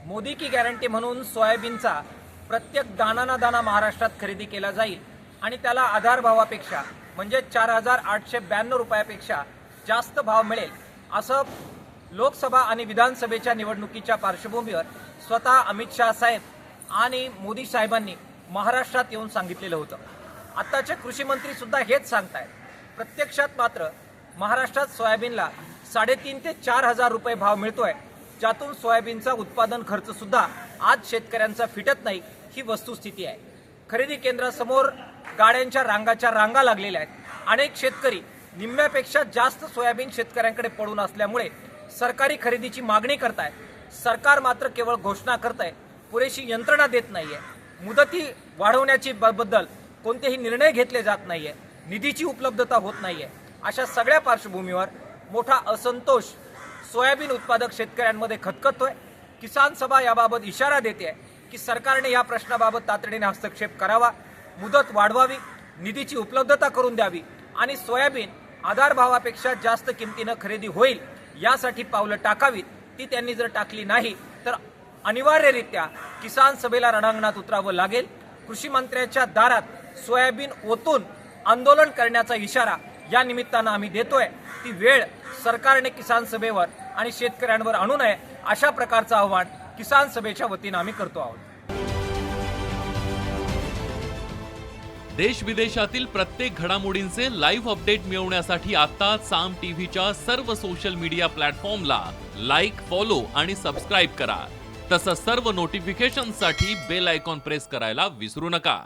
मोदी की गॅरंटी म्हणून सोयाबीनचा प्रत्येक दाना ना दाना महाराष्ट्रात खरेदी केला जाईल आणि त्याला आधारभावापेक्षा म्हणजे 4,892 रुपयापेक्षा जास्त भाव मिळेल असं लोकसभा आणि विधानसभेच्या निवडणुकीच्या पार्श्वभूमीवर स्वतः अमित शाह साहेब आणि मोदी साहेबांनी महाराष्ट्रात येऊन सांगितलेलं होतं। आत्ताचे कृषी मंत्री सुद्धा हेच सांगतायत। प्रत्यक्षात मात्र महाराष्ट्रात सोयाबीनला 3,500 ते 4,000 रुपये भाव मिळतोय, ज्यातून सोयाबीनचा उत्पादन खर्च सुद्धा आज शेतकऱ्यांचा फिटत नाही ही वस्तुस्थिती आहे। खरेदी केंद्रासमोर गाड्यांच्या रांगा लागलेल्या आहेत। अनेक शेतकरी निम्म्यापेक्षा जास्त सोयाबीन शेतकऱ्यांकडे पडून असल्यामुळे सरकारी खरेदीची मागणी करतायत। सरकार मात्र केवळ घोषणा करतंय, पुरेशी यंत्रणा देत नाहीये। मुदती वाढवण्याची बद्दल कोणतेही निर्णय घेतले जात नाहीये, निधीची उपलब्धता होत नाहीये। अशा सगळ्या पार्श्वभूमीवर मोठा असंतोष सोयाबीन उत्पादक शेतकऱ्यांमध्ये खतखतोय। किसान सभा याबाबत इशारा देते की सरकारने या प्रश्नाबाबत तातडीने हस्तक्षेप करावा, मुदत वाढवावी, निधीची उपलब्धता करून द्यावी आणि सोयाबीन आधारभावापेक्षा जास्त किमतीनं खरेदी होईल यासाठी पावलं टाकावीत। ती त्यांनी जर टाकली नाही तर अनिवार्यरित्या किसान सभेला रणांगणात उतरावं लागेल। कृषी मंत्र्यांच्या दारात सोयाबीन ओतून आंदोलन करण्याचा इशारा या निमित्तानं आम्ही देतोय। ती वेळ सरकारने किसान सभेवर आणि शेतकऱ्यांवर आणू नये अशा प्रकारचं आव्हान किसान सभेच्या वतीनं आम्ही करतो आहोत। देश विदेशातील प्रत्येक घडामोडींचे लाईव्ह अपडेट मिळवण्यासाठी आता साम टीव्हीच्या सर्व सोशल मीडिया प्लॅटफॉर्मला लाईक, फॉलो आणि सबस्क्राईब करा। तसंच सर्व नोटिफिकेशनसाठी बेल आयकॉन प्रेस करायला विसरू नका।